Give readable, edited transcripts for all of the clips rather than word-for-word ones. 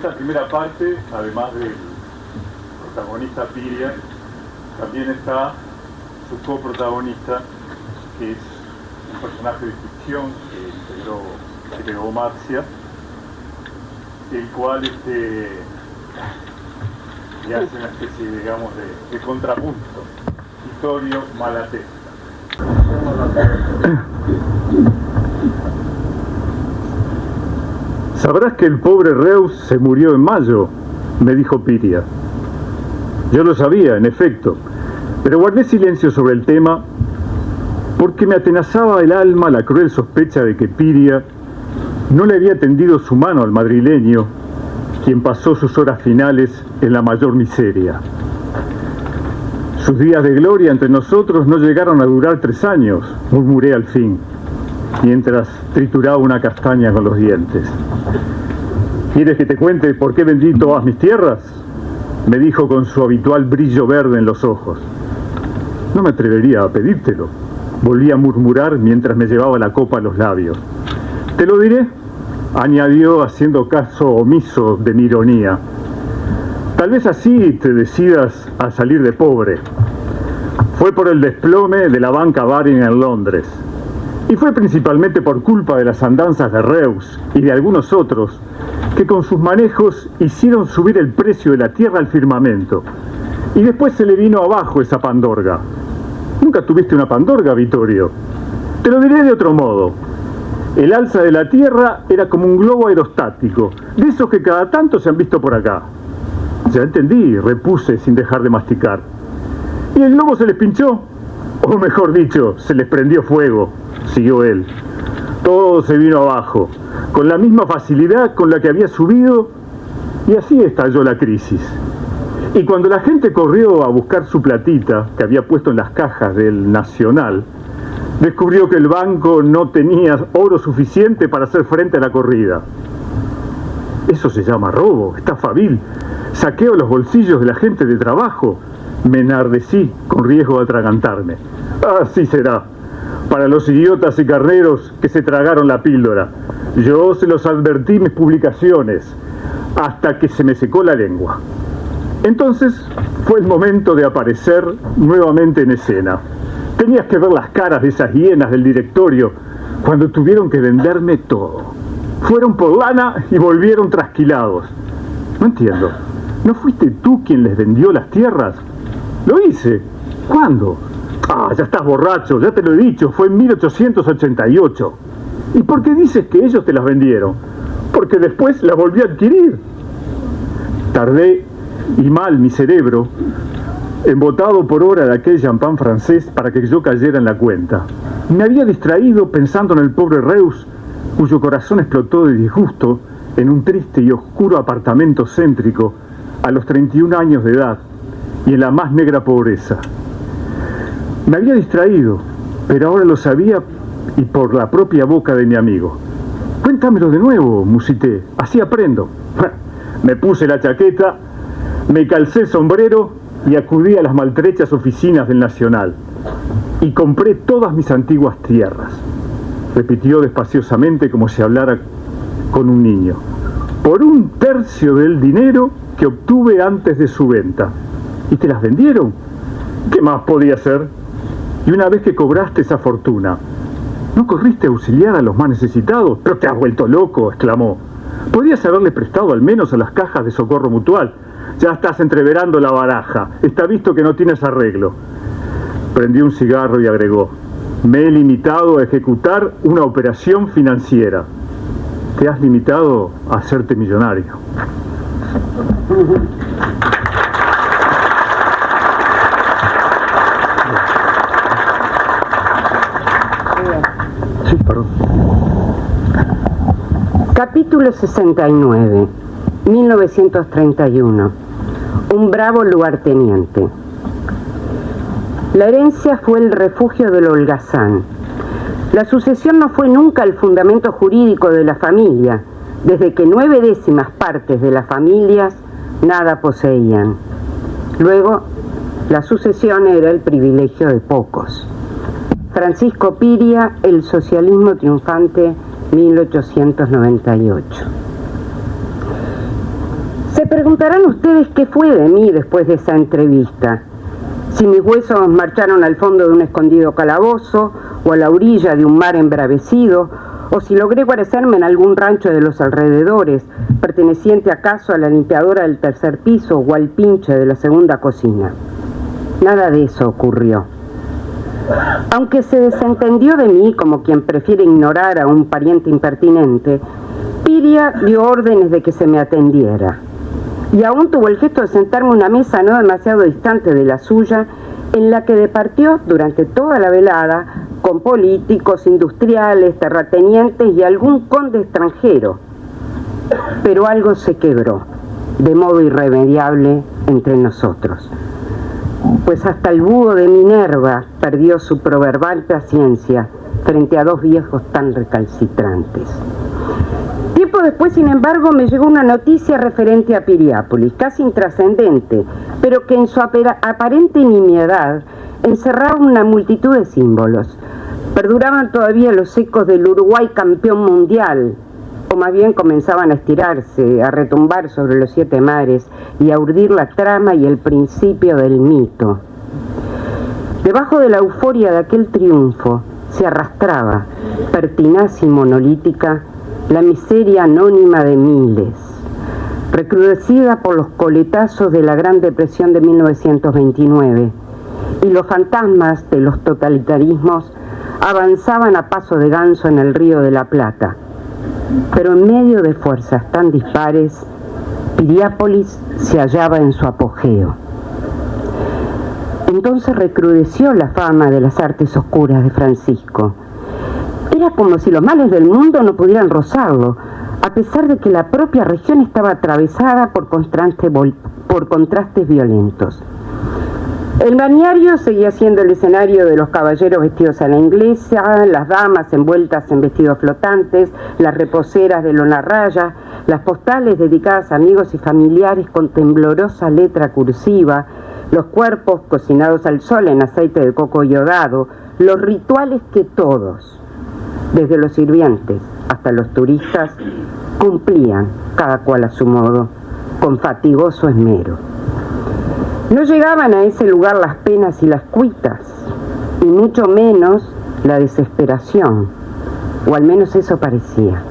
esta primera parte, además del protagonista Piria, también está su coprotagonista, que es un personaje de ficción que creó Marcia, el cual le hace una especie, digamos, de contrapunto. Vittorio Malatesta. Sabrás que el pobre Reus se murió en mayo, me dijo Piria. Yo lo sabía, en efecto, pero guardé silencio sobre el tema porque me atenazaba el alma la cruel sospecha de que Piria no le había tendido su mano al madrileño, quien pasó sus horas finales en la mayor miseria. Sus días de gloria entre nosotros no llegaron a durar 3 años, murmuré al fin, mientras trituraba una castaña con los dientes. ¿Quieres que te cuente por qué vendí todas mis tierras?, me dijo con su habitual brillo verde en los ojos. No me atrevería a pedírtelo, volví a murmurar mientras me llevaba la copa a los labios. Te lo diré, añadió haciendo caso omiso de mi ironía. Tal vez así te decidas a salir de pobre. Fue por el desplome de la banca Baring en Londres. Y fue principalmente por culpa de las andanzas de Reus y de algunos otros que con sus manejos hicieron subir el precio de la tierra al firmamento. Y después se le vino abajo esa pandorga. ¿Nunca tuviste una pandorga, Vittorio? Te lo diré de otro modo. El alza de la tierra era como un globo aerostático, de esos que cada tanto se han visto por acá. Ya entendí, repuse sin dejar de masticar. ¿Y el globo se les pinchó? O mejor dicho, se les prendió fuego, siguió él. Todo se vino abajo, con la misma facilidad con la que había subido, y así estalló la crisis. Y cuando la gente corrió a buscar su platita, que había puesto en las cajas del Nacional, descubrió que el banco no tenía oro suficiente para hacer frente a la corrida. Eso se llama robo, estafa vil, saqueo los bolsillos de la gente de trabajo. Me enardecí con riesgo de atragantarme. Así será, para los idiotas y carneros que se tragaron la píldora. Yo se los advertí en mis publicaciones, hasta que se me secó la lengua. Entonces fue el momento de aparecer nuevamente en escena. Tenías que ver las caras de esas hienas del directorio cuando tuvieron que venderme todo. Fueron por lana y volvieron trasquilados. No entiendo, ¿no fuiste tú quien les vendió las tierras? Lo hice. ¿Cuándo? Ah, ya estás borracho, ya te lo he dicho, fue en 1888. ¿Y por qué dices que ellos te las vendieron? Porque después las volví a adquirir. Tardé, y mal mi cerebro, embotado por hora de aquel champán francés para que yo cayera en la cuenta. Me había distraído pensando en el pobre Reus, cuyo corazón explotó de disgusto en un triste y oscuro apartamento céntrico a los 31 años de edad y en la más negra pobreza. Me había distraído, pero ahora lo sabía y por la propia boca de mi amigo. Cuéntamelo de nuevo, musité, así aprendo. Me puse la chaqueta, me calcé el sombrero y acudí a las maltrechas oficinas del Nacional. Y compré todas mis antiguas tierras. Repitió despaciosamente como si hablara con un niño. Por 1/3 del dinero que obtuve antes de su venta. ¿Y te las vendieron? ¿Qué más podía hacer? Y una vez que cobraste esa fortuna, ¿no corriste a auxiliar a los más necesitados? ¡Pero te has vuelto loco!, exclamó. Podías haberle prestado al menos a las cajas de socorro mutual. Ya estás entreverando la baraja. Está visto que no tienes arreglo. Prendió un cigarro y agregó: me he limitado a ejecutar una operación financiera. Te has limitado a hacerte millonario. Sí, perdón. Capítulo 69, 1931. Un bravo lugarteniente. La herencia fue el refugio del holgazán. La sucesión no fue nunca el fundamento jurídico de la familia, desde que 9/10 partes de las familias nada poseían. Luego, la sucesión era el privilegio de pocos. Francisco Piria, El socialismo triunfante, 1898. preguntarán ustedes qué fue de mí después de esa entrevista. Si mis huesos marcharon al fondo de un escondido calabozo o a la orilla de un mar embravecido, o si logré guarecerme en algún rancho de los alrededores, perteneciente acaso a la limpiadora del tercer piso o al pinche de la segunda cocina. Nada de eso ocurrió. Aunque se desentendió de mí como quien prefiere ignorar a un pariente impertinente, Piria dio órdenes de que se me atendiera. Y aún tuvo el gesto de sentarme a una mesa no demasiado distante de la suya, en la que departió durante toda la velada con políticos, industriales, terratenientes y algún conde extranjero. Pero algo se quebró, de modo irremediable, entre nosotros. Pues hasta el búho de Minerva perdió su proverbial paciencia frente a dos viejos tan recalcitrantes. Tiempo después, sin embargo, me llegó una noticia referente a Piriápolis, casi intrascendente, pero que en su aparente nimiedad encerraba una multitud de símbolos. Perduraban todavía los ecos del Uruguay campeón mundial, o más bien comenzaban a estirarse, a retumbar sobre los 7 mares y a urdir la trama y el principio del mito. Debajo de la euforia de aquel triunfo se arrastraba, pertinaz y monolítica, la miseria anónima de miles, recrudecida por los coletazos de la Gran Depresión de 1929, y los fantasmas de los totalitarismos avanzaban a paso de ganso en el Río de la Plata. Pero en medio de fuerzas tan dispares, Piriápolis se hallaba en su apogeo. Entonces recrudeció la fama de las artes oscuras de Francisco. Era como si los males del mundo no pudieran rozarlo, a pesar de que la propia región estaba atravesada por contrastes violentos. El balneario seguía siendo el escenario de los caballeros vestidos a la inglesa, las damas envueltas en vestidos flotantes, las reposeras de lona raya, las postales dedicadas a amigos y familiares con temblorosa letra cursiva, los cuerpos cocinados al sol en aceite de coco iodado, los rituales que todos, desde los sirvientes hasta los turistas, cumplían, cada cual a su modo, con fatigoso esmero. No llegaban a ese lugar las penas y las cuitas, y mucho menos la desesperación, o al menos eso parecía.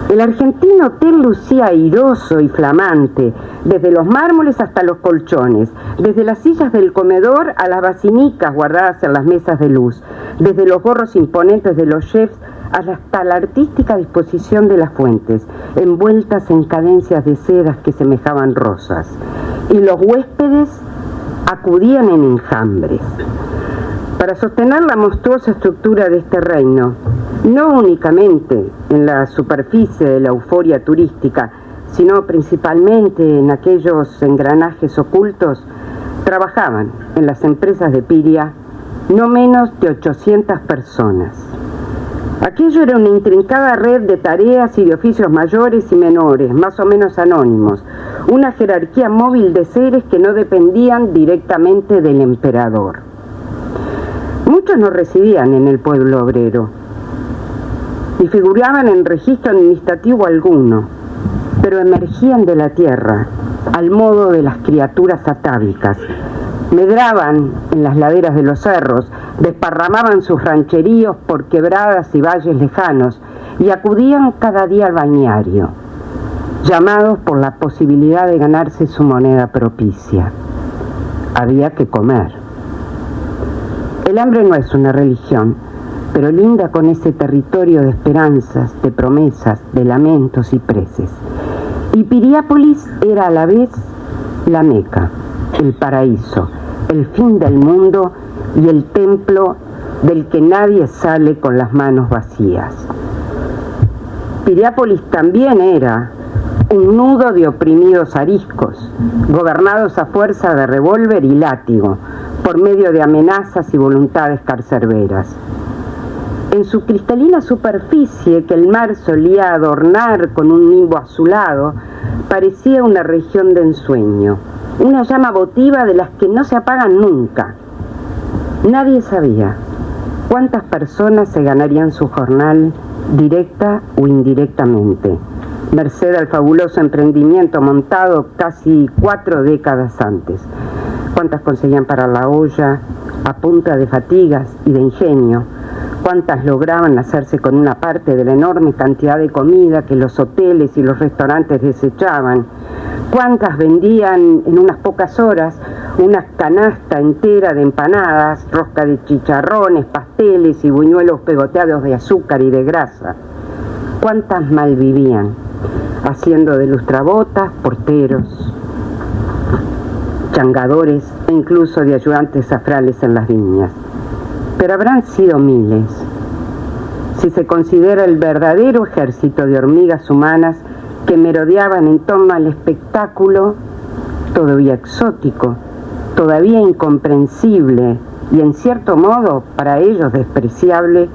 El argentino hotel lucía airoso y flamante, desde los mármoles hasta los colchones, desde las sillas del comedor a las basinicas guardadas en las mesas de luz, desde los gorros imponentes de los chefs hasta la artística disposición de las fuentes, envueltas en cadencias de sedas que semejaban rosas. Y los huéspedes acudían en enjambres. Para sostener la monstruosa estructura de este reino, no únicamente en la superficie de la euforia turística, sino principalmente en aquellos engranajes ocultos, trabajaban en las empresas de Piria no menos de 800 personas. Aquello era una intrincada red de tareas y de oficios mayores y menores, más o menos anónimos, una jerarquía móvil de seres que no dependían directamente del emperador. Muchos no residían en el pueblo obrero, ni figuraban en registro administrativo alguno, pero emergían de la tierra, al modo de las criaturas atávicas. Medraban en las laderas de los cerros, desparramaban sus rancheríos por quebradas y valles lejanos y acudían cada día al balneario, llamados por la posibilidad de ganarse su moneda propicia. Había que comer. El hambre no es una religión, pero linda con ese territorio de esperanzas, de promesas, de lamentos y preces. Y Piriápolis era a la vez la Meca, el paraíso, el fin del mundo y el templo del que nadie sale con las manos vacías. Piriápolis también era un nudo de oprimidos ariscos, gobernados a fuerza de revólver y látigo, por medio de amenazas y voluntades carcerberas. En su cristalina superficie, que el mar solía adornar con un nimbo azulado, parecía una región de ensueño, una llama votiva de las que no se apagan nunca. Nadie sabía cuántas personas se ganarían su jornal, directa o indirectamente, merced al fabuloso emprendimiento montado casi 4 décadas antes. Cuántas conseguían parar la olla a punta de fatigas y de ingenio, cuántas lograban hacerse con una parte de la enorme cantidad de comida que los hoteles y los restaurantes desechaban, cuántas vendían en unas pocas horas una canasta entera de empanadas, rosca de chicharrones, pasteles y buñuelos pegoteados de azúcar y de grasa, cuántas malvivían, haciendo de lustrabotas, porteros, changadores e incluso de ayudantes zafrales en las viñas. Pero habrán sido miles, si se considera el verdadero ejército de hormigas humanas que merodeaban en torno al espectáculo todavía exótico, todavía incomprensible y en cierto modo para ellos despreciable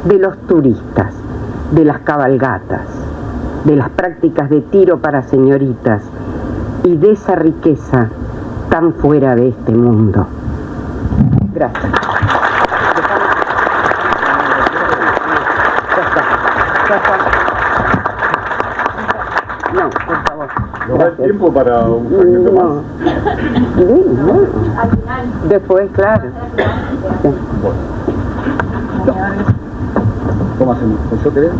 de los turistas, de las cabalgatas, de las prácticas de tiro para señoritas y de esa riqueza tan fuera de este mundo. Gracias. No, por favor. ¿Nos da el tiempo para un fragmento más? Después, claro. ¿Cómo hacemos? ¿Yo querés?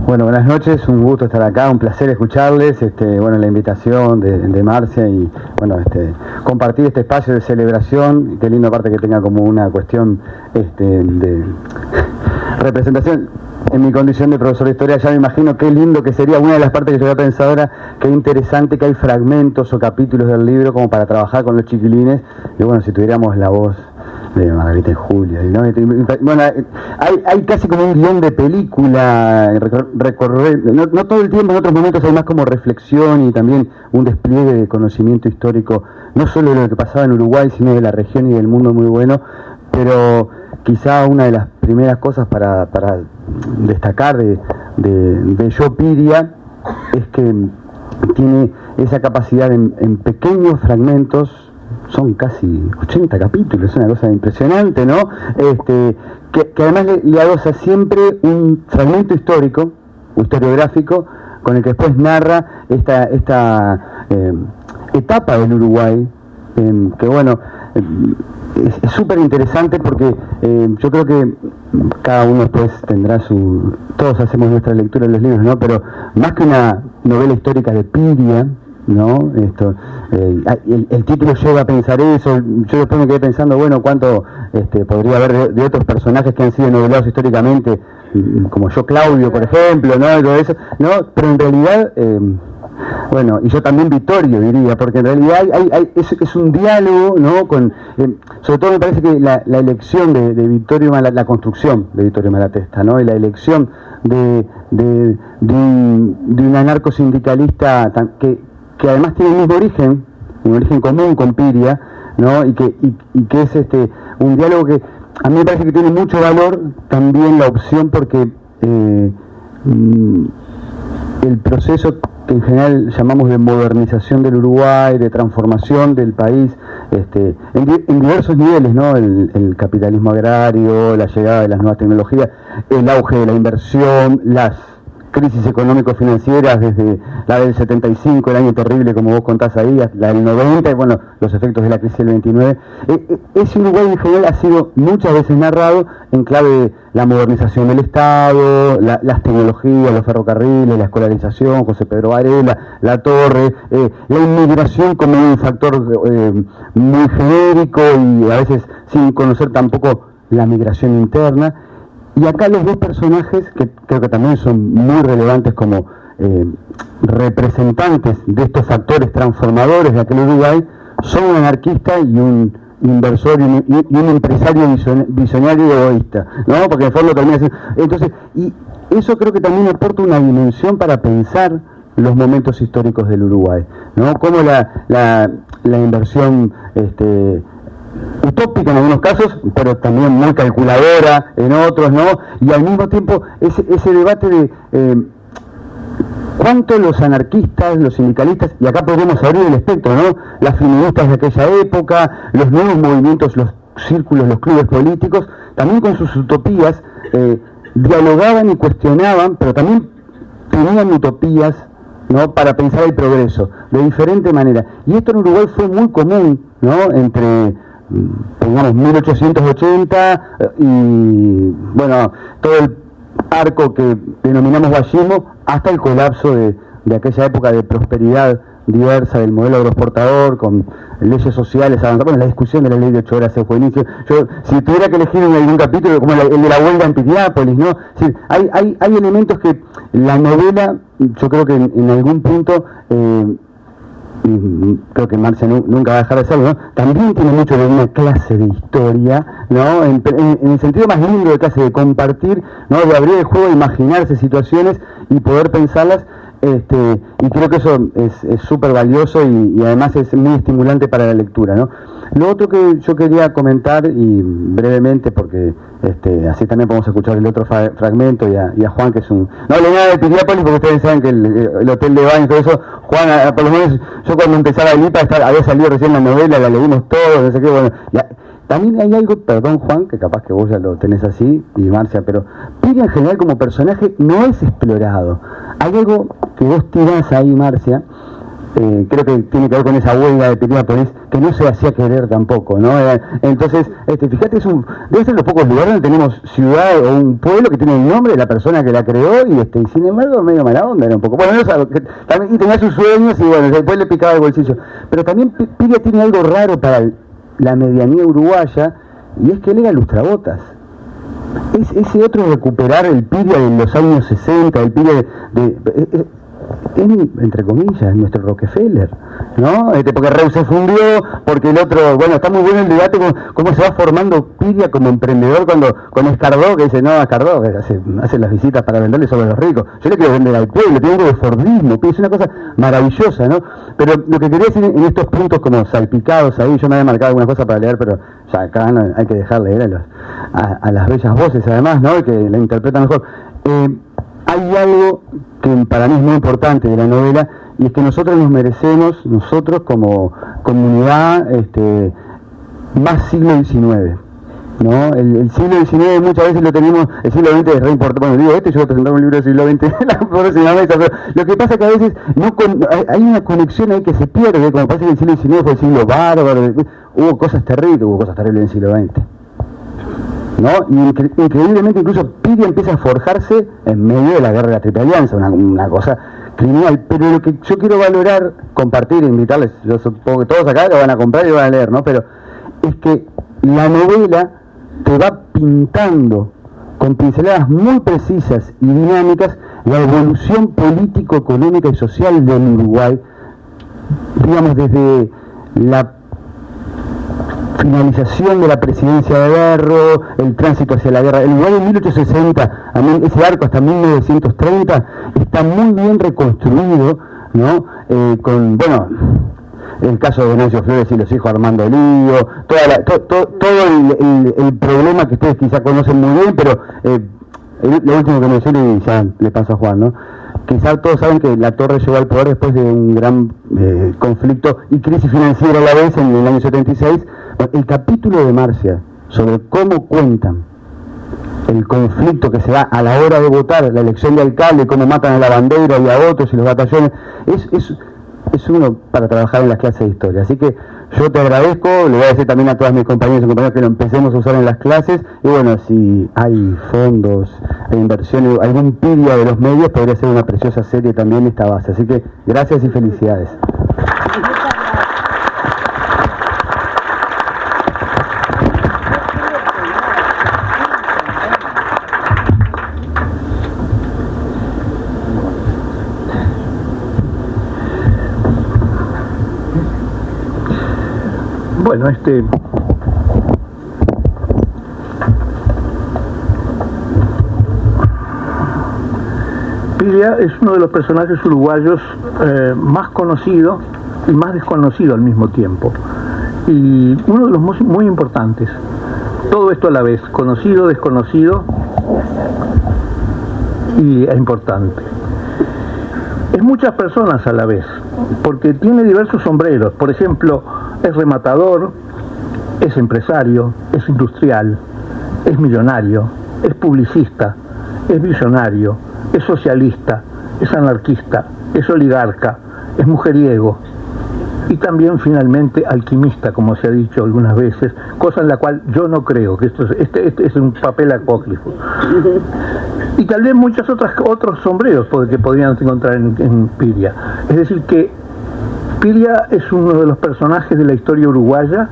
Bueno, buenas noches, un gusto estar acá, un placer escucharles, bueno, la invitación de Marcia y bueno, compartir este espacio de celebración, qué lindo aparte que tenga como una cuestión de representación. En mi condición de profesor de historia ya me imagino qué lindo que sería, una de las partes que yo había pensado era qué interesante que hay fragmentos o capítulos del libro como para trabajar con los chiquilines, y bueno, si tuviéramos la voz de Margarita y Julia, ¿no? Bueno, hay casi como un guión de película, recorrer, no todo el tiempo, en otros momentos hay más como reflexión y también un despliegue de conocimiento histórico, no solo de lo que pasaba en Uruguay, sino de la región y del mundo muy bueno, pero quizá una de las primeras cosas para destacar de Yopiria es que tiene esa capacidad en pequeños fragmentos. Son casi 80 capítulos, es una cosa impresionante, ¿no? Que además le adosa siempre un fragmento histórico o historiográfico con el que después narra esta etapa del Uruguay, que bueno, es súper interesante porque yo creo que cada uno después tendrá todos hacemos nuestra lectura de los libros, ¿no? Pero más que una novela histórica de Piria, ¿no? El título lleva a pensar eso. Yo después me quedé pensando, bueno, cuánto podría haber de otros personajes que han sido novelados históricamente, como yo Claudio, por ejemplo, ¿no? Y todo eso, ¿no? Pero en realidad, bueno, y yo también Vittorio diría, porque en realidad es un diálogo, ¿no? Sobre todo me parece que la elección de Vittorio, la construcción de Vittorio Malatesta, ¿no? Y la elección de un anarcosindicalista que además tiene el mismo origen, un origen común con Piria, ¿no? Y que es un diálogo que a mí me parece que tiene mucho valor también la opción porque el proceso que en general llamamos de modernización del Uruguay, de transformación del país, en diversos niveles, ¿no? El capitalismo agrario, la llegada de las nuevas tecnologías, el auge de la inversión, las crisis económico-financieras desde la del 75, el año terrible como vos contás ahí, la del 90 y bueno, los efectos de la crisis del 29. Ese Uruguay en general ha sido muchas veces narrado en clave de la modernización del Estado, las tecnologías, los ferrocarriles, la escolarización, José Pedro Varela, la Torre, la inmigración como un factor muy genérico y a veces sin conocer tampoco la migración interna. Y acá los dos personajes, que creo que también son muy relevantes como representantes de estos factores transformadores de aquel Uruguay, son un anarquista y un inversor y un empresario visionario y egoísta, ¿no? Porque en el fondo termina siendo... Entonces, y eso creo que también aporta una dimensión para pensar los momentos históricos del Uruguay, ¿no? Como la inversión... utópica en algunos casos, pero también muy calculadora en otros, ¿no? Y al mismo tiempo ese debate de cuánto los anarquistas, los sindicalistas, y acá podemos abrir el espectro, ¿no? Las feministas de aquella época, los nuevos movimientos, los círculos, los clubes políticos, también con sus utopías, dialogaban y cuestionaban, pero también tenían utopías, ¿no?, para pensar el progreso, de diferente manera. Y esto en Uruguay fue muy común, ¿no?, entre, pongamos, 1880 y, bueno, todo el arco que denominamos vallismo, hasta el colapso de aquella época de prosperidad diversa del modelo agroexportador, con leyes sociales avanzadas. Bueno, la discusión de la ley de 8 horas se fue inicio. Yo, si tuviera que elegir en algún capítulo, como el de la huelga en Piriápolis, ¿no? Es decir, hay elementos que la novela, yo creo que en algún punto, y creo que Marcia nunca va a dejar de hacerlo, ¿no?, también tiene mucho de una clase de historia, ¿no?, en el sentido más lindo de clase, de compartir, ¿no?, de abrir el juego, de imaginarse situaciones y poder pensarlas. Y creo que eso es súper valioso y además es muy estimulante para la lectura, ¿no? Lo otro que yo quería comentar, y brevemente, porque así también podemos escuchar el otro fragmento, y a Juan, que es un... No le nada de Piriápolis, porque ustedes saben que el hotel de baño y todo eso, Juan, por lo menos yo cuando empezaba el IPA había salido recién la novela, la leímos todos, no sé qué, bueno... También hay algo, perdón Juan, que capaz que vos ya lo tenés así, y Marcia, pero Piria en general como personaje no es explorado. Hay algo que vos tirás ahí, Marcia, creo que tiene que ver con esa huelga de Piriápolis, que no se hacía querer tampoco, ¿no? Entonces, fíjate, debe ser los pocos lugares donde tenemos ciudad o un pueblo que tiene el nombre de la persona que la creó, y sin embargo medio mala onda era un poco. Bueno, también tenía sus sueños y bueno, después le picaba el bolsillo. Pero también Piria tiene algo raro para la medianía uruguaya, y es que él era lustrabotas. Es ese otro recuperar el Piria de los años 60, el Piria entre comillas, nuestro Rockefeller, ¿no? Porque Reus se fundió, porque el otro, bueno, está muy bueno el debate cómo se va formando Piria como emprendedor con Escardó, que dice, no, Escardó que hace las visitas para venderle sobre los ricos. Yo le quiero vender al pueblo, tengo algo de Fordismo, es una cosa maravillosa, ¿no? Pero lo que quería decir en estos puntos como salpicados ahí, yo me había marcado algunas cosas para leer, pero ya acá no, hay que dejar leer a las bellas voces además, ¿no?, que la interpretan mejor. Hay algo que para mí es muy importante de la novela, y es que nosotros nos merecemos, nosotros como comunidad, más siglo XIX, ¿no? El siglo XIX muchas veces lo tenemos, el siglo XX es re importante, bueno, digo yo voy a presentar un libro del siglo XX la próxima mesa, pero lo que pasa es que a veces hay una conexión ahí que se pierde, como parece que el siglo XIX fue el siglo bárbaro, hubo cosas terribles en el siglo XX, ¿no? Y increíblemente incluso Piria empieza a forjarse en medio de la guerra de la Triple Alianza, una cosa criminal. Pero lo que yo quiero valorar, compartir e invitarles, yo supongo que todos acá lo van a comprar y lo van a leer, ¿no? Pero es que la novela te va pintando con pinceladas muy precisas y dinámicas la evolución político, económica y social del Uruguay, digamos, desde la finalización de la presidencia de Berro, el tránsito hacia la guerra. El Uruguay en 1860, ese arco hasta 1930, está muy bien reconstruido, ¿no? Con, bueno, el caso de Venancio Flores y los hijos Armando Lío, todo el problema que ustedes quizá conocen muy bien, pero lo último que mencioné y ya le paso a Juan, ¿no? Quizá todos saben que la Torre llegó al poder después de un gran conflicto y crisis financiera a la vez en el año 76. El capítulo de Marcia sobre cómo cuentan el conflicto que se da a la hora de votar, la elección de alcalde, cómo matan a la bandera y a otros y los batallones, es uno para trabajar en las clases de historia. Así que yo te agradezco, le voy a decir también a todas mis compañeras y compañeros que lo empecemos a usar en las clases, y bueno, si hay fondos e inversiones, algún Piria de los medios, podría ser una preciosa serie también esta base. Así que gracias y felicidades. Bueno, Piria es uno de los personajes uruguayos más conocido y más desconocido al mismo tiempo, y uno de los muy importantes. Todo esto a la vez, conocido, desconocido y importante. Es muchas personas a la vez, porque tiene diversos sombreros. Por ejemplo, es rematador, es empresario, es industrial, es millonario, es publicista, es visionario, es socialista, es anarquista, es oligarca, es mujeriego y también finalmente alquimista, como se ha dicho algunas veces, cosa en la cual yo no creo, que este es un papel apócrifo. Y tal vez muchos otros sombreros que podrían encontrar en Piria. Es decir, que Piria es uno de los personajes de la historia uruguaya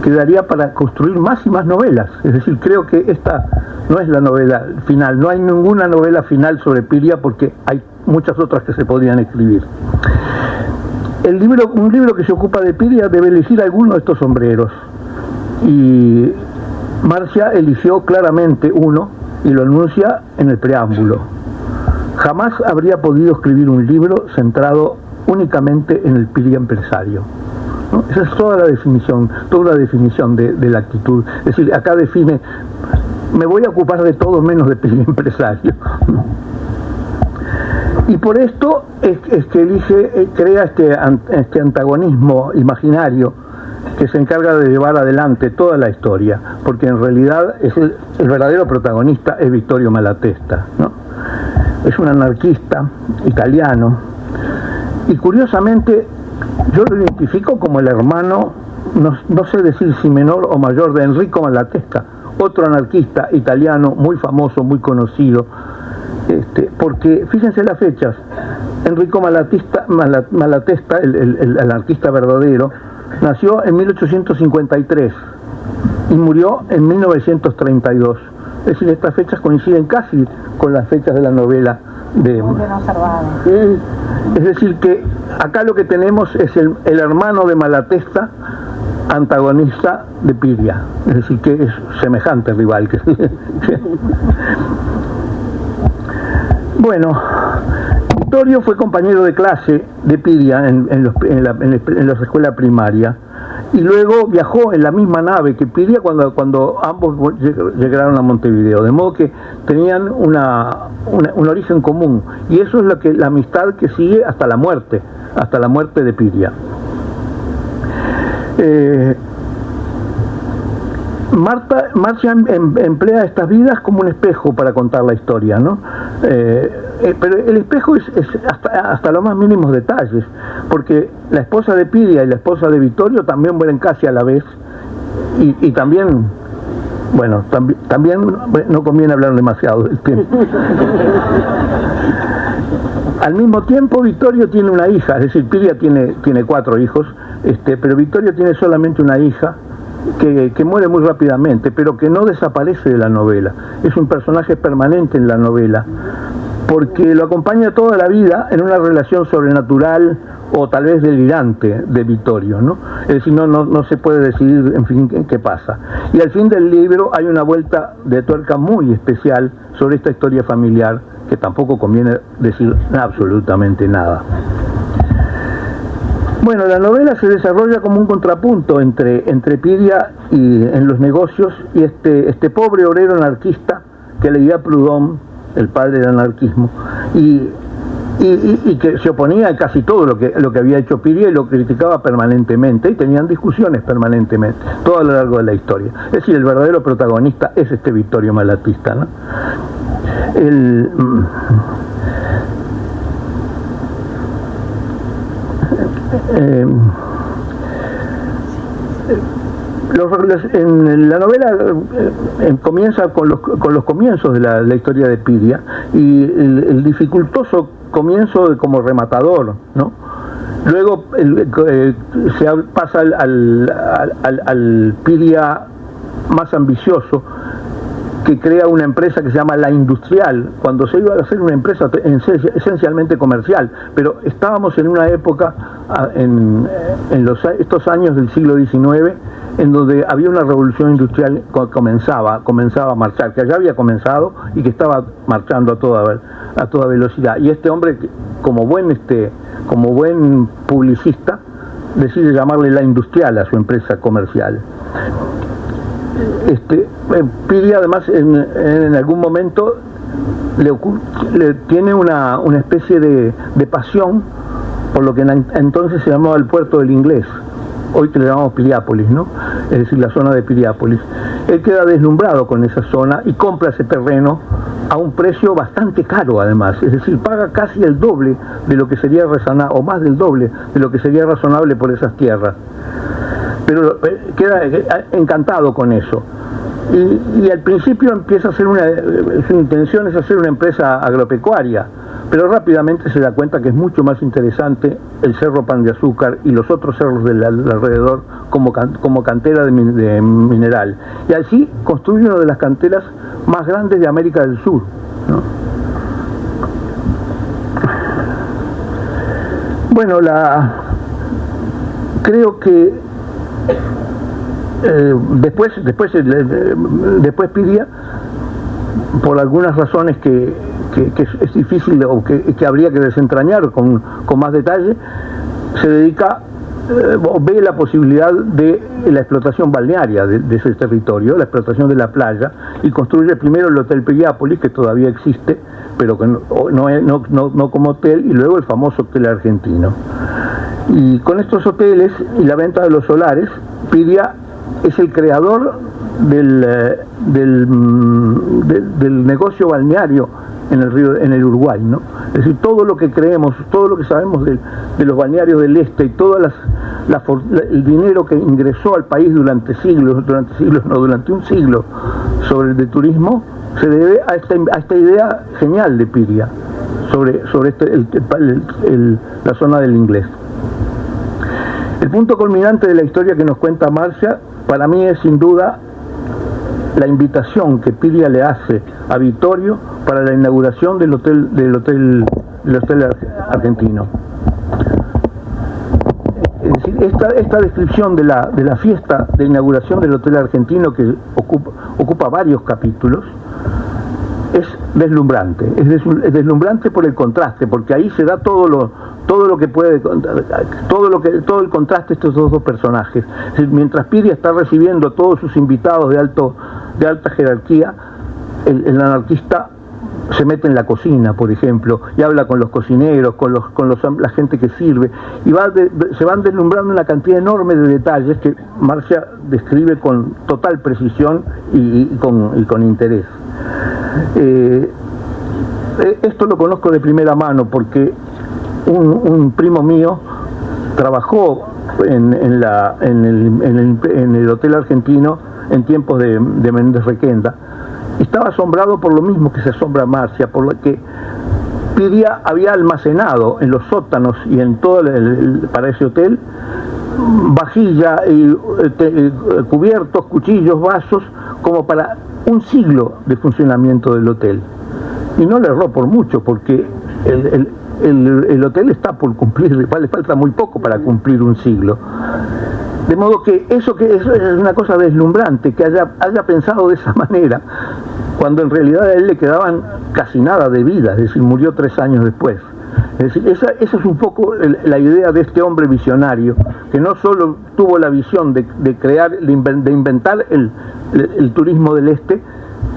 que daría para construir más y más novelas. Es decir, creo que esta no es la novela final, no hay ninguna novela final sobre Piria porque hay muchas otras que se podrían escribir. Un libro que se ocupa de Piria debe elegir alguno de estos sombreros, y Marcia eligió claramente uno y lo anuncia en el preámbulo. Jamás habría podido escribir un libro centrado únicamente en el Piria empresario, ¿no? Esa es toda la definición de la actitud. Es decir, acá define, me voy a ocupar de todo menos de Piria empresario, ¿no? Y por esto es que crea este antagonismo imaginario que se encarga de llevar adelante toda la historia, porque en realidad el verdadero protagonista es Vittorio Malatesta, ¿no? Es un anarquista italiano, y curiosamente yo lo identifico como el hermano, no sé decir si menor o mayor, de Enrico Malatesta, otro anarquista italiano muy famoso, muy conocido, porque fíjense las fechas. Enrico Malatesta, el anarquista verdadero, nació en 1853 y murió en 1932. Es decir, estas fechas coinciden casi con las fechas de la novela de... Es decir, que acá lo que tenemos es el hermano de Malatesta, antagonista de Piria. Es decir, que es semejante rival. Bueno, Vittorio fue compañero de clase de Piria en la escuela primaria, y luego viajó en la misma nave que Piria cuando ambos llegaron a Montevideo, de modo que tenían un origen común, y eso es la amistad que sigue hasta la muerte de Piria. Marcia emplea estas vidas como un espejo para contar la historia, ¿no? Pero el espejo es hasta los más mínimos detalles, porque la esposa de Piria y la esposa de Vittorio también mueren casi a la vez, y también, bueno, también no conviene hablar demasiado del tiempo. Al mismo tiempo, Vittorio tiene una hija, es decir, Piria tiene 4 hijos, pero Vittorio tiene solamente una hija, que muere muy rápidamente, pero que no desaparece de la novela. Es un personaje permanente en la novela, porque lo acompaña toda la vida en una relación sobrenatural o tal vez delirante de Vittorio, ¿no? Es decir, no se puede decidir, en fin, qué pasa. Y al fin del libro hay una vuelta de tuerca muy especial sobre esta historia familiar, que tampoco conviene decir absolutamente nada. Bueno, la novela se desarrolla como un contrapunto entre Piria y en los negocios y este pobre obrero anarquista que leía Proudhon, el padre del anarquismo, y que se oponía a casi todo lo que había hecho Piria y lo criticaba permanentemente, y tenían discusiones permanentemente, todo a lo largo de la historia. Es decir, el verdadero protagonista es Vittorio Malatesta, ¿no? En la novela comienza con los comienzos de la historia de Piria, y el dificultoso comienzo como rematador, ¿no? Luego se pasa al Piria más ambicioso, que crea una empresa que se llama La Industrial, cuando se iba a hacer una empresa esencialmente comercial, pero estábamos en una época, estos años del siglo XIX, en donde había una revolución industrial que comenzaba a marchar, que ya había comenzado y que estaba marchando a toda velocidad. Y este hombre, como buen publicista, decide llamarle La Industrial a su empresa comercial. Piria además en algún momento le tiene una especie de pasión por lo que entonces se llamaba el puerto del Inglés, hoy que le llamamos Piriápolis, ¿no? Es decir, la zona de Piriápolis. Él queda deslumbrado con esa zona y compra ese terreno a un precio bastante caro además, es decir, paga casi el doble de lo que sería razonable, o más del doble de lo que sería razonable por esas tierras. Pero queda encantado con eso. Y al principio empieza a hacer su intención es hacer una empresa agropecuaria, pero rápidamente se da cuenta que es mucho más interesante el Cerro Pan de Azúcar y los otros cerros del alrededor como cantera de mineral. Y así construye una de las canteras más grandes de América del Sur, ¿no? Bueno, creo que después Piria, por algunas razones que es difícil o que habría que desentrañar con más detalle, se dedica o ve la posibilidad de la explotación balnearia de ese territorio, la explotación de la playa, y construye primero el Hotel Piriápolis, que todavía existe, pero que no como hotel, y luego el famoso Hotel Argentino. Y con estos hoteles y la venta de los solares, Piria es el creador del negocio balneario en el Uruguay, ¿no? Es decir, todo lo que creemos, todo lo que sabemos de los balnearios del este y todo el dinero que ingresó al país durante un siglo de turismo, se debe a esta idea genial de Piria sobre la zona del Inglés. El punto culminante de la historia que nos cuenta Marcia, para mí, es sin duda la invitación que Piria le hace a Vittorio para la inauguración del hotel Argentino. Es decir, esta descripción de la fiesta de inauguración del Hotel Argentino, que ocupa varios capítulos, es deslumbrante. Es deslumbrante por el contraste, porque ahí se da todo el contraste de estos dos personajes. Es decir, mientras Piria está recibiendo a todos sus invitados de alta jerarquía, el anarquista se mete en la cocina, por ejemplo, y habla con los cocineros, con la gente que sirve, y se van deslumbrando una cantidad enorme de detalles que Marcia describe con total precisión y con interés. Esto lo conozco de primera mano porque un primo mío trabajó en el Hotel Argentino en tiempos de Menéndez Requenda. Estaba asombrado por lo mismo que se asombra Marcia, por lo que Piria había almacenado en los sótanos y en todo para ese hotel vajilla y cubiertos, cuchillos, vasos, como para un siglo de funcionamiento del hotel. Y no le erró por mucho, porque el hotel está por cumplir, le falta muy poco para cumplir un siglo. De modo que eso es una cosa deslumbrante, que haya pensado de esa manera, cuando en realidad a él le quedaban casi nada de vida, es decir, murió 3 años después. Es decir, esa es un poco la idea de este hombre visionario, que no solo tuvo la visión de inventar el turismo del este,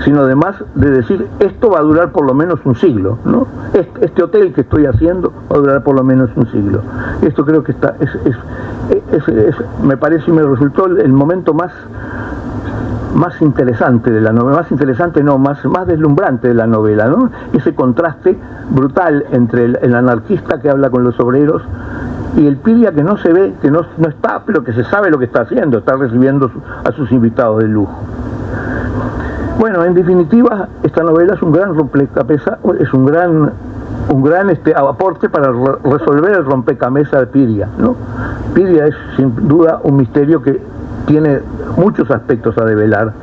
sino además de decir, esto va a durar por lo menos un siglo, ¿no? Este hotel que estoy haciendo va a durar por lo menos un siglo. Esto creo que me parece y me resultó el momento más interesante de la novela, más deslumbrante de la novela, ¿no? Ese contraste brutal entre el anarquista que habla con los obreros y el Piria que no se ve, que no está, pero que se sabe lo que está haciendo, está recibiendo a sus invitados de lujo. Bueno, en definitiva, esta novela es un gran rompecabezas, es un gran aporte para resolver el rompecabezas de Piria, ¿no? Piria es sin duda un misterio que tiene muchos aspectos a develar,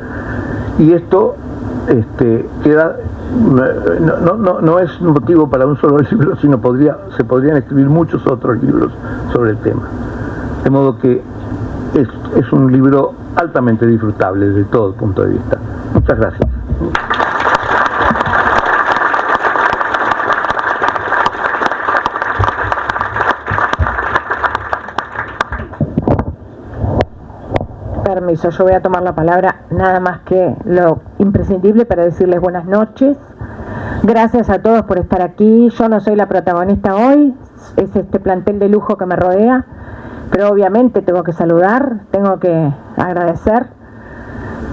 y esto queda no es motivo para un solo libro, sino se podrían escribir muchos otros libros sobre el tema. De modo que es un libro altamente disfrutable desde todo punto de vista. Muchas gracias. Permiso, yo voy a tomar la palabra nada más que lo imprescindible para decirles buenas noches. Gracias a todos por estar aquí. Yo no soy la protagonista hoy, es este plantel de lujo que me rodea, pero obviamente tengo que saludar, tengo que agradecer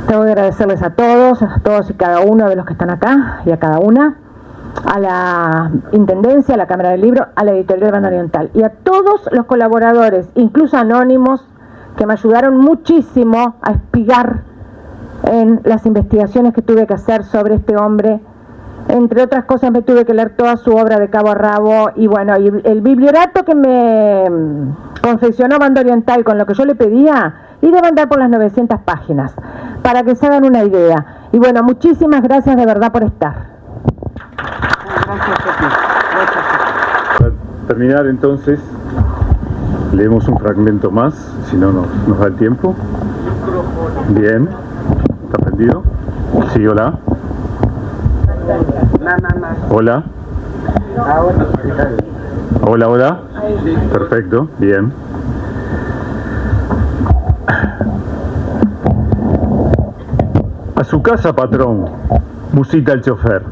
Tengo que agradecerles a todos y cada uno de los que están acá y a cada una, a la Intendencia, a la Cámara del Libro, a la Editorial Banda Oriental y a todos los colaboradores, incluso anónimos, que me ayudaron muchísimo a espigar en las investigaciones que tuve que hacer sobre este hombre. Entre otras cosas, me tuve que leer toda su obra de cabo a rabo y bueno, y el bibliorato que me confeccionó Banda Oriental con lo que yo le pedía, y debe andar por las 900 páginas, para que se hagan una idea. Y bueno, muchísimas gracias de verdad por estar. Para terminar entonces, leemos un fragmento más, si no nos da el tiempo. Bien, ¿está prendido? Sí, hola. Hola. Hola, hola. Perfecto, bien. A su casa, patrón, musita el chofer.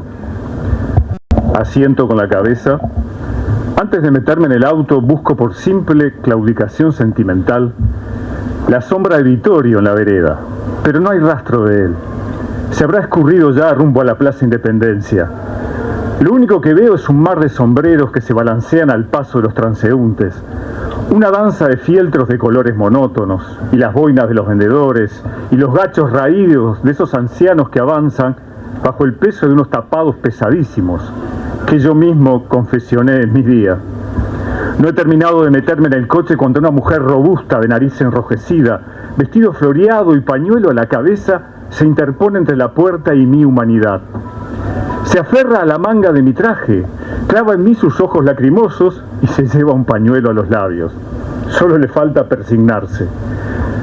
Asiento con la cabeza. Antes de meterme en el auto, busco por simple claudicación sentimental la sombra de Vittorio en la vereda, pero no hay rastro de él. Se habrá escurrido ya rumbo a la Plaza Independencia. Lo único que veo es un mar de sombreros que se balancean al paso de los transeúntes, una danza de fieltros de colores monótonos, y las boinas de los vendedores, y los gachos raídos de esos ancianos que avanzan bajo el peso de unos tapados pesadísimos, que yo mismo confesioné en mi día. No he terminado de meterme en el coche cuando una mujer robusta, de nariz enrojecida, vestido floreado y pañuelo a la cabeza, se interpone entre la puerta y mi humanidad. Se aferra a la manga de mi traje, clava en mí sus ojos lacrimosos y se lleva un pañuelo a los labios. Solo le falta persignarse.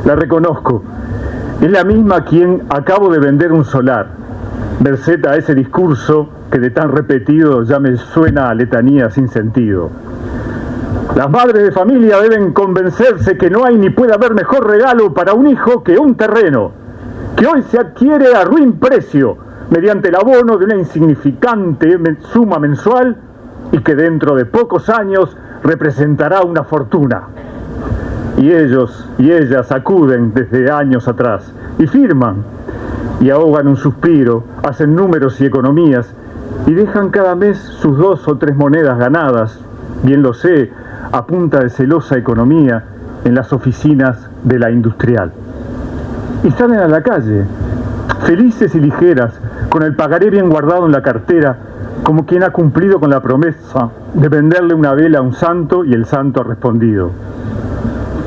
La reconozco. Es la misma a quien acabo de vender un solar, merced a ese discurso que de tan repetido ya me suena a letanía sin sentido. Las madres de familia deben convencerse que no hay ni puede haber mejor regalo para un hijo que un terreno, que hoy se adquiere a ruin precio mediante el abono de una insignificante suma mensual y que dentro de pocos años representará una fortuna. Y ellos y ellas acuden desde años atrás y firman y ahogan un suspiro, hacen números y economías y dejan cada mes sus 2 o 3 monedas ganadas, bien lo sé, a punta de celosa economía en las oficinas de la industrial. Y salen a la calle, felices y ligeras, con el pagaré bien guardado en la cartera, como quien ha cumplido con la promesa de venderle una vela a un santo y el santo ha respondido.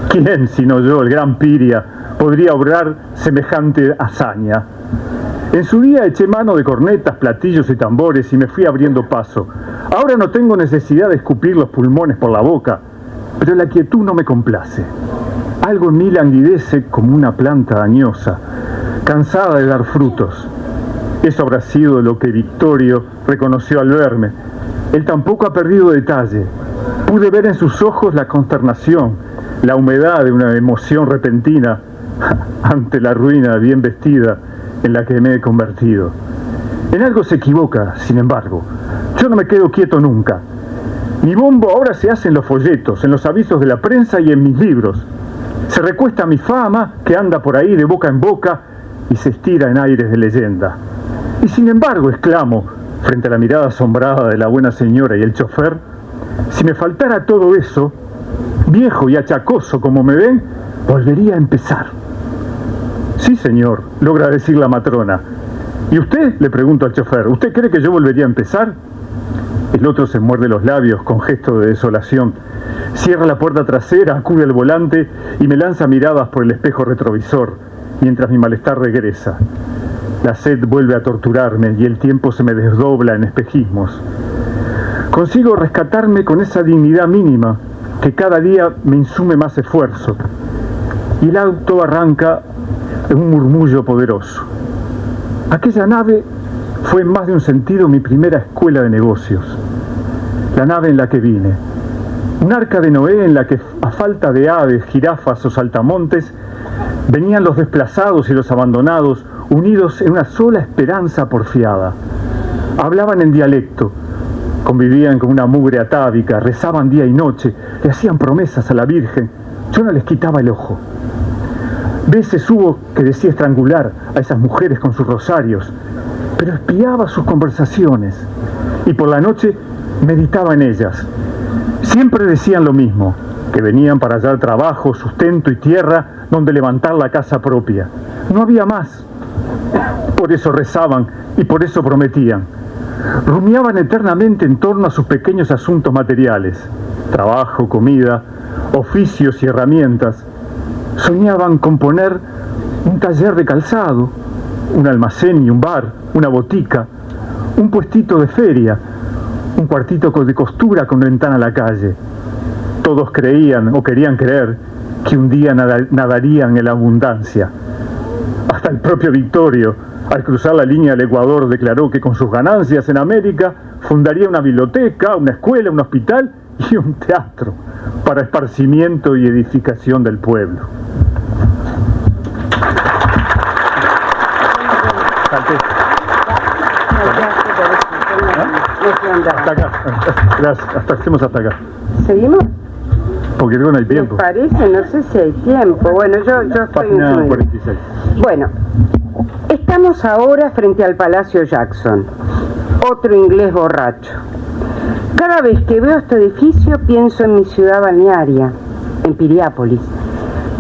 ¿Quién, sino yo, el gran Piria, podría obrar semejante hazaña? En su día eché mano de cornetas, platillos y tambores y me fui abriendo paso. Ahora no tengo necesidad de escupir los pulmones por la boca, pero la quietud no me complace. Algo en mí languidece como una planta dañosa, cansada de dar frutos. Eso habrá sido lo que Vittorio reconoció al verme. Él tampoco ha perdido detalle. Pude ver en sus ojos la consternación, la humedad de una emoción repentina ante la ruina bien vestida en la que me he convertido. En algo se equivoca, sin embargo. Yo no me quedo quieto nunca. Mi bombo ahora se hace en los folletos, en los avisos de la prensa y en mis libros. Se recuesta mi fama, que anda por ahí de boca en boca y se estira en aires de leyenda. Y sin embargo, exclamo, frente a la mirada asombrada de la buena señora y el chofer, si me faltara todo eso, viejo y achacoso como me ven, volvería a empezar. Sí, señor, logra decir la matrona. ¿Y usted? Le pregunto al chofer, ¿usted cree que yo volvería a empezar? El otro se muerde los labios con gesto de desolación. Cierra la puerta trasera, acude al volante y me lanza miradas por el espejo retrovisor, mientras mi malestar regresa. La sed vuelve a torturarme y el tiempo se me desdobla en espejismos. Consigo rescatarme con esa dignidad mínima que cada día me insume más esfuerzo. Y el auto arranca en un murmullo poderoso. Aquella nave fue en más de un sentido mi primera escuela de negocios. La nave en la que vine. Un arca de Noé en la que, a falta de aves, jirafas o saltamontes, venían los desplazados y los abandonados, unidos en una sola esperanza porfiada. Hablaban en dialecto, convivían con una mugre atávica, rezaban día y noche, le hacían promesas a la Virgen. Yo no les quitaba el ojo. Veces hubo que decía estrangular a esas mujeres con sus rosarios, pero espiaba sus conversaciones y por la noche meditaba en ellas. Siempre decían lo mismo, que venían para hallar trabajo, sustento y tierra donde levantar la casa propia. No había más. Por eso rezaban y por eso prometían. Rumiaban eternamente en torno a sus pequeños asuntos materiales, trabajo, comida, oficios y herramientas. Soñaban con poner un taller de calzado, un almacén y un bar, una botica, un puestito de feria, un cuartito de costura con ventana a la calle. Todos creían o querían creer que un día nadarían en la abundancia. Hasta el propio Victorio, al cruzar la línea del Ecuador, declaró que con sus ganancias en América fundaría una biblioteca, una escuela, un hospital y un teatro para esparcimiento y edificación del pueblo. Hasta acá. Gracias. Hacemos hasta acá. ¿Seguimos? Porque creo que no hay tiempo. Me parece, no sé si hay tiempo. Bueno, yo estoy... Página 46. Bueno, estamos ahora frente al Palacio Jackson, otro inglés borracho. Cada vez que veo este edificio pienso en mi ciudad balnearia, en Piriápolis.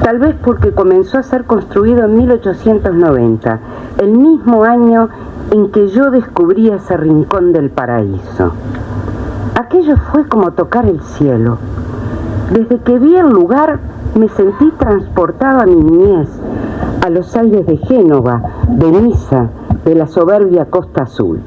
Tal vez porque comenzó a ser construido en 1890, el mismo año en que yo descubrí ese rincón del paraíso. Aquello fue como tocar el cielo. Desde que vi el lugar me sentí transportado a mi niñez, a los aires de Génova, de Niza, de la soberbia Costa Azul.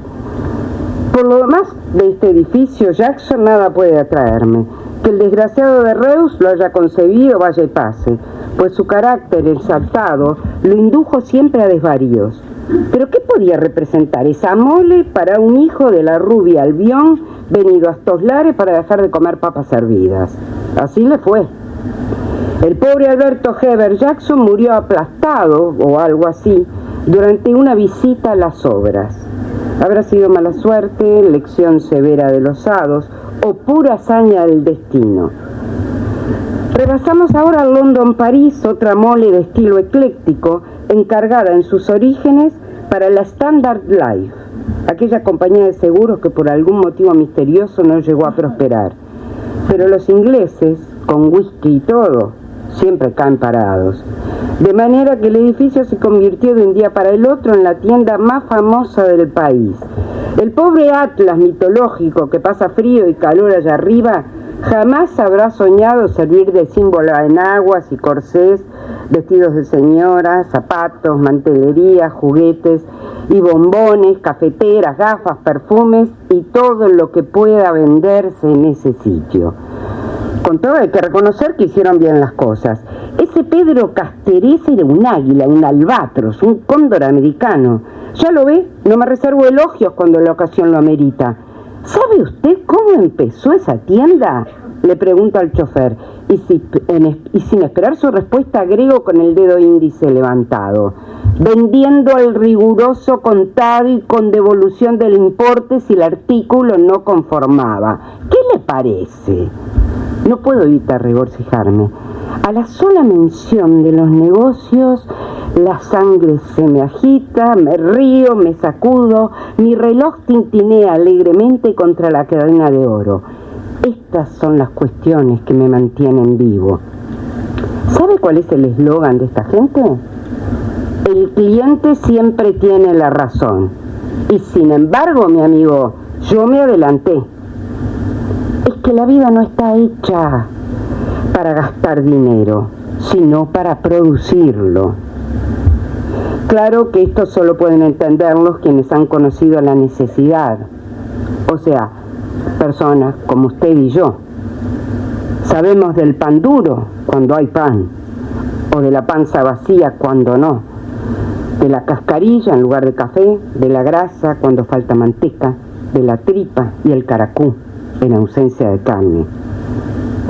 Por lo demás, de este edificio Jackson nada puede atraerme. Que el desgraciado de Reus lo haya concebido, vaya y pase, pues su carácter exaltado lo indujo siempre a desvaríos. ¿Pero qué podía representar esa mole para un hijo de la rubia Albión venido a estos lares para dejar de comer papas hervidas? Así le fue. El pobre Alberto Heber Jackson murió aplastado, o algo así, durante una visita a las obras. Habrá sido mala suerte, lección severa de los hados, o pura hazaña del destino. Rebasamos ahora London París, otra mole de estilo ecléctico, encargada en sus orígenes para la Standard Life, aquella compañía de seguros que por algún motivo misterioso no llegó a prosperar. Pero los ingleses, con whisky y todo, siempre caen parados. De manera que el edificio se convirtió de un día para el otro en la tienda más famosa del país. El pobre Atlas mitológico que pasa frío y calor allá arriba jamás habrá soñado servir de símbolo en aguas y corsés, vestidos de señora, zapatos, mantelería, juguetes y bombones, cafeteras, gafas, perfumes y todo lo que pueda venderse en ese sitio. Con todo hay que reconocer que hicieron bien las cosas. Ese Pedro Casterés era un águila, un albatros, un cóndor americano. Ya lo ve, no me reservo elogios cuando la ocasión lo amerita. ¿Sabe usted cómo empezó esa tienda?, le pregunta al chofer, y sin esperar su respuesta agrego con el dedo índice levantado: vendiendo al riguroso contado y con devolución del importe si el artículo no conformaba. ¿Qué le parece? No puedo evitar regocijarme. A la sola mención de los negocios, la sangre se me agita, me río, me sacudo, mi reloj tintinea alegremente contra la cadena de oro. Estas son las cuestiones que me mantienen vivo. ¿Sabe cuál es el eslogan de esta gente? El cliente siempre tiene la razón. Y sin embargo, mi amigo, yo me adelanté. Es que la vida no está hecha para gastar dinero, sino para producirlo. Claro que esto solo pueden entenderlos quienes han conocido la necesidad, o sea, personas como usted y yo. Sabemos del pan duro cuando hay pan, o de la panza vacía cuando no, de la cascarilla en lugar de café, de la grasa cuando falta manteca, de la tripa y el caracú en ausencia de carne.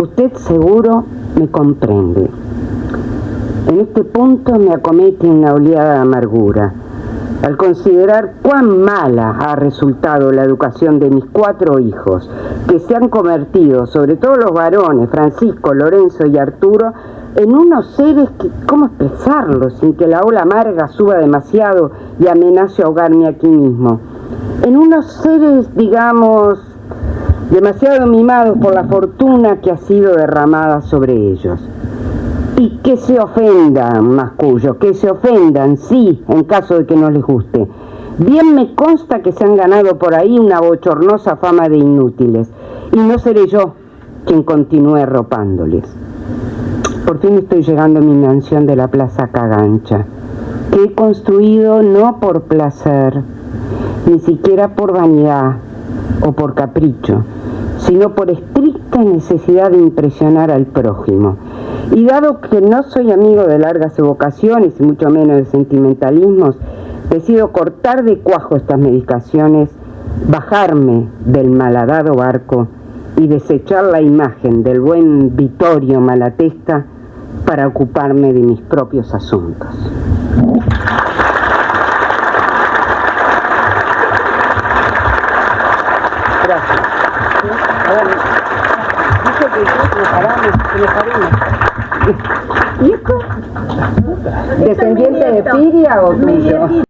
Usted seguro me comprende. En este punto me acomete una oleada de amargura. al considerar cuán mala ha resultado la educación de mis 4 hijos, que se han convertido, sobre todo los varones, Francisco, Lorenzo y Arturo, en unos seres que, ¿cómo expresarlo sin que la ola amarga suba demasiado y amenace ahogarme aquí mismo? En unos seres, digamos, demasiado mimados por la fortuna que ha sido derramada sobre ellos. Y que se ofendan, mascullos, que se ofendan, sí, en caso de que no les guste. Bien me consta que se han ganado por ahí una bochornosa fama de inútiles, y no seré yo quien continúe arropándoles. Por fin estoy llegando a mi mansión de la Plaza Cagancha, que he construido no por placer, ni siquiera por vanidad o por capricho, sino por estricta necesidad de impresionar al prójimo. Y dado que no soy amigo de largas evocaciones y mucho menos de sentimentalismos, decido cortar de cuajo estas medicaciones, bajarme del malhadado barco y desechar la imagen del buen Vittorio Malatesta para ocuparme de mis propios asuntos. Gracias. ¿Y esto? ¿Descendiente de Piria o tuyo?